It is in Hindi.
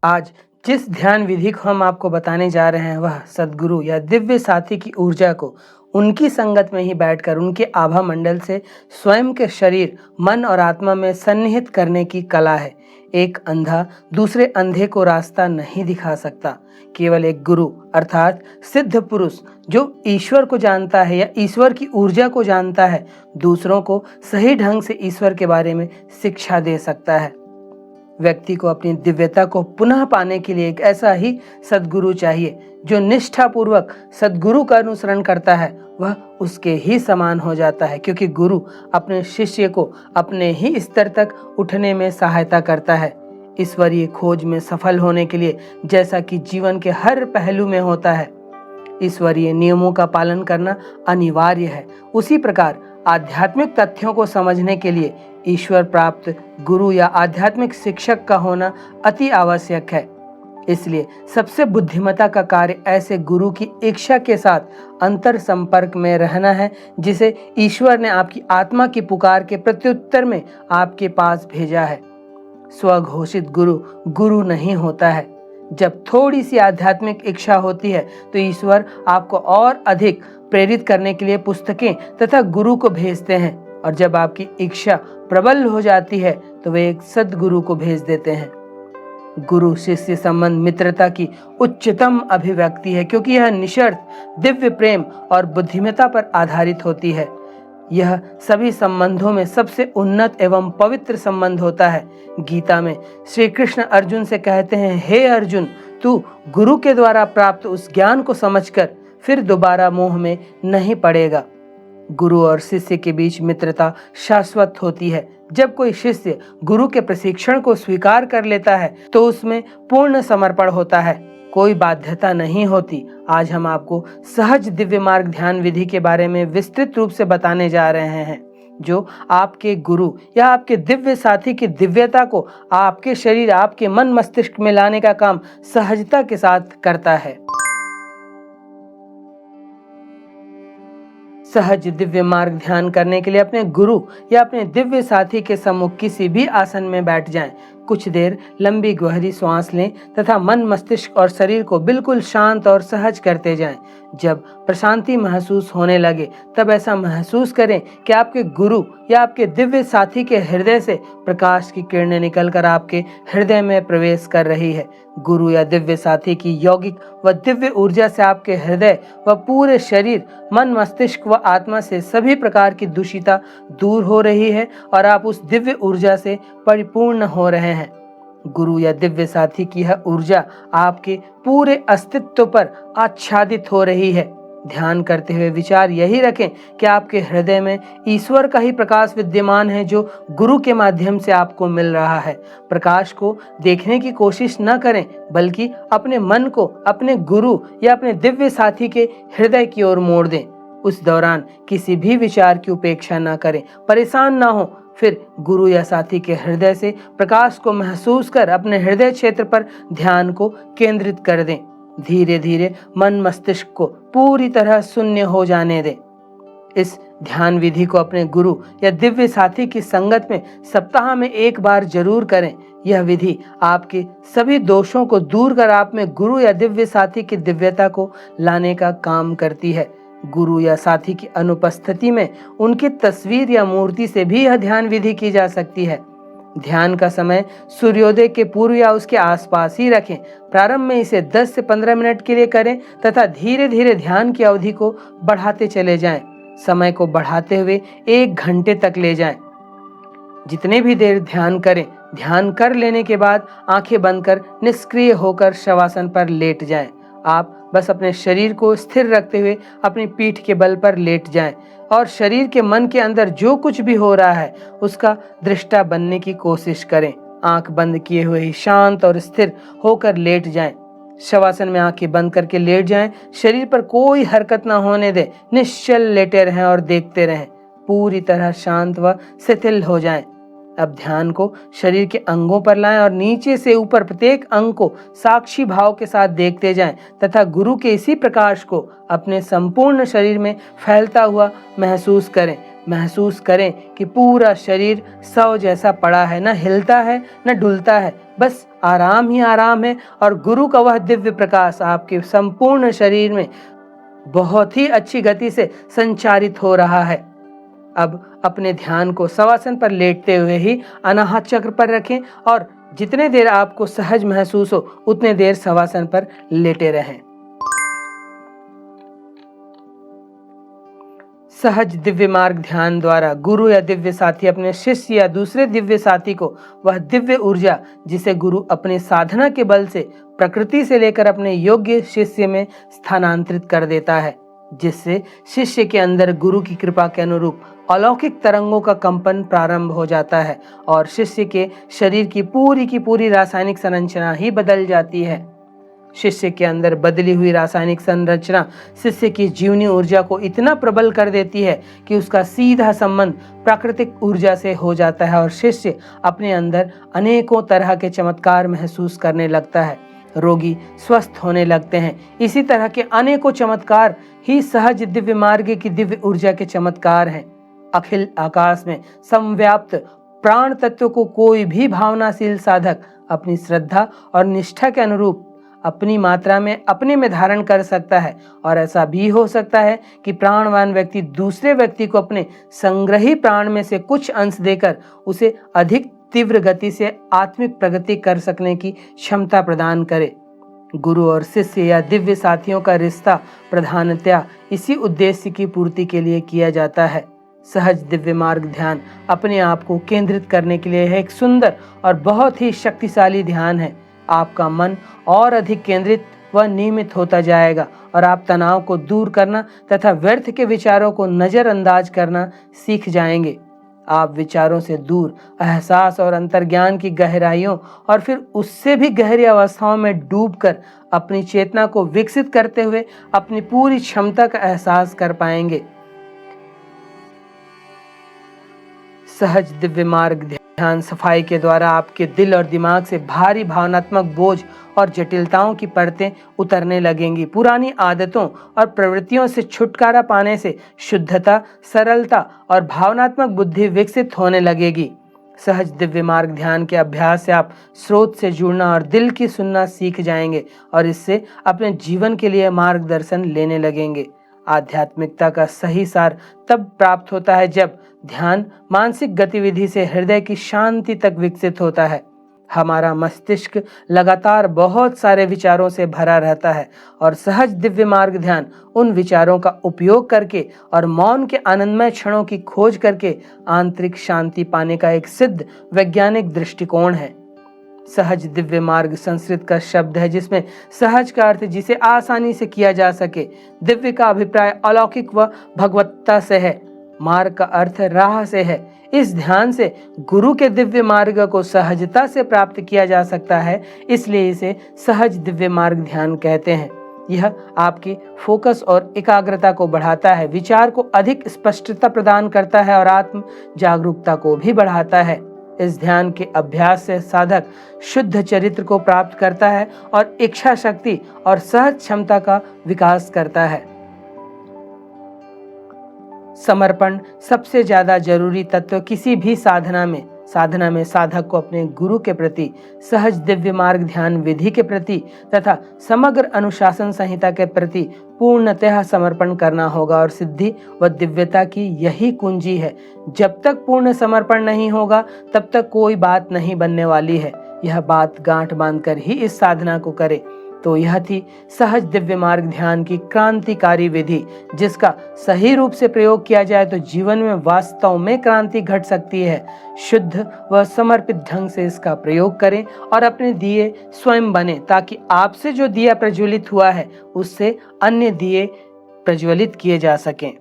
आज जिस ध्यान विधि को हम आपको बताने जा रहे हैं वह सद्गुरु या दिव्य साथी की ऊर्जा को उनकी संगत में ही बैठकर उनके आभा मंडल से स्वयं के शरीर, मन और आत्मा में सन्निहित करने की कला है। एक अंधा दूसरे अंधे को रास्ता नहीं दिखा सकता। केवल एक गुरु अर्थात सिद्ध पुरुष जो ईश्वर को जानता है या ईश्वर की ऊर्जा को जानता है, दूसरों को सही ढंग से ईश्वर के बारे में शिक्षा दे सकता है। व्यक्ति को अपनी दिव्यता को पुनः पाने के लिए एक ऐसा ही सद्गुरु चाहिए जो निष्ठापूर्वक सद्गुरु का अनुसरण करता है, वह उसके ही समान हो जाता है, क्योंकि गुरु अपने शिष्य को अपने ही स्तर तक उठने में सहायता करता है। ईश्वरीय खोज में सफल होने के लिए, जैसा कि जीवन के हर पहलू में होता है, ईश्वरीय नियमों का पालन करना अनिवार्य है, उसी प्रकार आध्यात्मिक तथ्यों को समझने के लिए ईश्वर प्राप्त गुरु या आध्यात्मिक शिक्षक का होना अति आवश्यक है। इसलिए सबसे बुद्धिमता का कार्य ऐसे गुरु की इच्छा के साथ अंतर संपर्क में रहना है, जिसे ईश्वर ने आपकी आत्मा की पुकार के प्रत्युत्तर में आपके पास भेजा है। स्वघोषित गुरु गुरु नहीं होता है। जब थोड़ी सी आध्यात्मिक इच्छा होती है तो ईश्वर आपको और अधिक प्रेरित करने के लिए पुस्तकें तथा गुरु को भेजते हैं, और जब आपकी इच्छा प्रबल हो जाती है तो वे एक सद्गुरु को भेज देते हैं। गुरु शिष्य संबंध मित्रता की उच्चतम अभिव्यक्ति है, क्योंकि यह निशर्त दिव्य प्रेम और बुद्धिमता पर आधारित होती है। यह सभी संबंधों में सबसे उन्नत एवं पवित्र संबंध होता है। गीता में श्री कृष्ण अर्जुन से कहते हैं, हे अर्जुन, तू गुरु के द्वारा प्राप्त उस ज्ञान को समझकर फिर दोबारा मोह में नहीं पड़ेगा। गुरु और शिष्य के बीच मित्रता शाश्वत होती है। जब कोई शिष्य गुरु के प्रशिक्षण को स्वीकार कर लेता है तो उसमें पूर्ण समर्पण होता है, कोई बाध्यता नहीं होती। आज हम आपको सहज दिव्य मार्ग ध्यान विधि के बारे में विस्तृत रूप से बताने जा रहे हैं, जो आपके गुरु या आपके दिव्य साथी की दिव्यता को आपके शरीर, आपके मन मस्तिष्क में लाने का काम सहजता के साथ करता है। सहज दिव्य मार्ग ध्यान करने के लिए अपने गुरु या अपने दिव्य साथी के सम्मुख किसी भी आसन में बैठ जाएं। कुछ देर लंबी गहरी सांस लें तथा मन, मस्तिष्क और शरीर को बिल्कुल शांत और सहज करते जाएं। जब प्रशांति महसूस होने लगे तब ऐसा महसूस करें कि आपके गुरु या आपके दिव्य साथी के हृदय से प्रकाश की किरणें निकलकर आपके हृदय में प्रवेश कर रही है। गुरु या दिव्य साथी की यौगिक व दिव्य ऊर्जा से आपके हृदय व पूरे शरीर, मन, मस्तिष्क व आत्मा से सभी प्रकार की दूषिता दूर हो रही है और आप उस दिव्य ऊर्जा से परिपूर्ण हो रहे हैं। गुरु या दिव्य साथी की यह ऊर्जा आपके पूरे अस्तित्व पर आच्छादित हो रही है। ध्यान करते हुए विचार यही रखें कि आपके हृदय में ईश्वर का ही प्रकाश विद्यमान है, जो गुरु के माध्यम से आपको मिल रहा है। प्रकाश को देखने की कोशिश न करें, बल्कि अपने मन को अपने गुरु या अपने दिव्य साथी के हृदय की ओर मोड़ दें। उस दौरान किसी भी विचार की उपेक्षा न करें, परेशान ना हो। फिर गुरु या साथी के हृदय से प्रकाश को महसूस कर अपने हृदय क्षेत्र पर ध्यान को केंद्रित कर दें। धीरे धीरे मन मस्तिष्क को पूरी तरह शून्य हो जाने दें। इस ध्यान विधि को अपने गुरु या दिव्य साथी की संगत में सप्ताह में एक बार जरूर करें। यह विधि आपके सभी दोषों को दूर कर आप में गुरु या दिव्य साथी की दिव्यता को लाने का काम करती है। गुरु या साथी की अनुपस्थिति में उनकी तस्वीर या मूर्ति से भी यह ध्यान विधि की जा सकती है। ध्यान का समय सूर्योदय के पूर्व या उसके आसपास ही रखें। प्रारंभ में इसे 10 से 15 मिनट के लिए करें तथा धीरे धीरे ध्यान की अवधि को बढ़ाते चले जाएं। समय को बढ़ाते हुए 1 घंटे तक ले जाएं। जितने भी देर ध्यान करें, ध्यान कर लेने के बाद आंखें बंद कर निष्क्रिय होकर शवासन पर लेट जाएं। आप बस अपने शरीर को स्थिर रखते हुए अपनी पीठ के बल पर लेट जाएं और शरीर के मन के अंदर जो कुछ भी हो रहा है उसका दृष्टा बनने की कोशिश करें। आंख बंद किए हुए ही शांत और स्थिर होकर लेट जाएं। शवासन में आंखें बंद करके लेट जाएं। शरीर पर कोई हरकत ना होने दें। निश्चल लेटे रहें और देखते रहें। पूरी तरह शांत व शिथिल हो जाएं। अब ध्यान को शरीर के अंगों पर लाएं और नीचे से ऊपर प्रत्येक अंग को साक्षी भाव के साथ देखते जाएं तथा गुरु के इसी प्रकाश को अपने संपूर्ण शरीर में फैलता हुआ महसूस करें। महसूस करें कि पूरा शरीर सौ जैसा पड़ा है, न हिलता है न डुलता है, बस आराम ही आराम है और गुरु का वह दिव्य प्रकाश आपके संपूर्ण शरीर में बहुत ही अच्छी गति से संचारित हो रहा है। अब अपने ध्यान को शवासन पर लेटते हुए ही अनाहत चक्र पर रखें और जितने देर आपको सहज महसूस हो उतने देर शवासन पर लेटे रहें। सहज दिव्य मार्ग ध्यान द्वारा गुरु या दिव्य साथी अपने शिष्य या दूसरे दिव्य साथी को वह दिव्य ऊर्जा जिसे गुरु अपने साधना के बल से प्रकृति से लेकर अपने योग्य शिष्य में स्थानांतरित कर देता है, जिससे शिष्य के अंदर गुरु की कृपा के अनुरूप अलौकिक तरंगों का कंपन प्रारंभ हो जाता है और शिष्य के शरीर की पूरी रासायनिक संरचना ही बदल जाती है। शिष्य के अंदर बदली हुई रासायनिक संरचना शिष्य की जीवनी ऊर्जा को इतना प्रबल कर देती है कि उसका सीधा संबंध प्राकृतिक ऊर्जा से हो जाता है और शिष्य अपने अंदर अनेकों तरह के चमत्कार महसूस करने लगता है। रोगी स्वस्थ होने लगते हैं। इसी तरह के अनेकों चमत्कार ही सहज दिव्य मार्ग की दिव्य ऊर्जा के चमत्कार हैं। अखिल आकाश में समव्याप्त प्राण तत्व को कोई भी भावनाशील साधक अपनी श्रद्धा और निष्ठा के अनुरूप अपनी मात्रा में अपने में धारण कर सकता है और ऐसा भी हो सकता है कि प्राणवान व्यक्ति दूसरे व्यक्ति को अपने संग्रही प्राण में से कुछ अंश देकर उसे अधिक तीव्र गति से आत्मिक प्रगति कर सकने की क्षमता प्रदान करे। गुरु और शिष्य या दिव्य साथियों का रिश्ता प्रधानतया इसी उद्देश्य की पूर्ति के लिए किया जाता है। सहज दिव्य मार्ग ध्यान अपने आप को केंद्रित करने के लिए एक सुंदर और बहुत ही शक्तिशाली ध्यान है। आपका मन और अधिक केंद्रित व नियमित होता जाएगा और आप तनाव को दूर करना तथा व्यर्थ के विचारों को नजरअंदाज करना सीख जाएंगे। आप विचारों से दूर एहसास और अंतर्ज्ञान की गहराइयों और फिर उससे भी गहरी अवस्थाओं में डूबकर अपनी चेतना को विकसित करते हुए अपनी पूरी क्षमता का एहसास कर पाएंगे। सहज दिव्य मार्ग ध्यान सफाई के द्वारा आपके दिल और दिमाग से भारी भावनात्मक बोझ और जटिलताओं की परतें उतरने लगेंगी। पुरानी आदतों और प्रवृत्तियों से छुटकारा पाने से शुद्धता, सरलता और भावनात्मक बुद्धि विकसित होने लगेगी। सहज दिव्य मार्ग ध्यान के अभ्यास से आप स्रोत से जुड़ना और दिल की सुनना सीख जाएंगे और इससे अपने जीवन के लिए मार्गदर्शन लेने लगेंगे। आध्यात्मिकता का सही सार तब प्राप्त होता है जब ध्यान मानसिक गतिविधि से हृदय की शांति तक विकसित होता है। हमारा मस्तिष्क लगातार बहुत सारे विचारों से भरा रहता है और सहज दिव्य मार्ग ध्यान उन विचारों का उपयोग करके और मौन के आनंदमय क्षणों की खोज करके आंतरिक शांति पाने का एक सिद्ध वैज्ञानिक दृष्टिकोण है। सहज दिव्य मार्ग संस्कृत का शब्द है जिसमें सहज का अर्थ जिसे आसानी से किया जा सके, दिव्य का अभिप्राय अलौकिक व भगवत्ता से है, मार्ग का अर्थ राह से है। इस ध्यान से गुरु के दिव्य मार्ग को सहजता से प्राप्त किया जा सकता है, इसलिए इसे सहज दिव्य मार्ग ध्यान कहते हैं। यह आपकी फोकस और एकाग्रता को बढ़ाता है, विचार को अधिक स्पष्टता प्रदान करता है और आत्म जागरूकता को भी बढ़ाता है। इस ध्यान के अभ्यास से साधक शुद्ध चरित्र को प्राप्त करता है और इच्छा शक्ति और सहज क्षमता का विकास करता है। समर्पण सबसे ज्यादा जरूरी तत्व किसी भी साधना में साधक को अपने गुरु के प्रति, सहज दिव्य मार्ग ध्यान विधि के प्रति तथा समग्र अनुशासन संहिता के प्रति पूर्णतः समर्पण करना होगा और सिद्धि व दिव्यता की यही कुंजी है। जब तक पूर्ण समर्पण नहीं होगा तब तक कोई बात नहीं बनने वाली है। यह बात गांठ बांधकर ही इस साधना को करे। तो यह थी सहज दिव्य मार्ग ध्यान की क्रांतिकारी विधि, जिसका सही रूप से प्रयोग किया जाए तो जीवन में वास्तव में क्रांति घट सकती है। शुद्ध व समर्पित ढंग से इसका प्रयोग करें और अपने दिए स्वयं बने, ताकि आपसे जो दिया प्रज्वलित हुआ है उससे अन्य दिए प्रज्वलित किए जा सकें।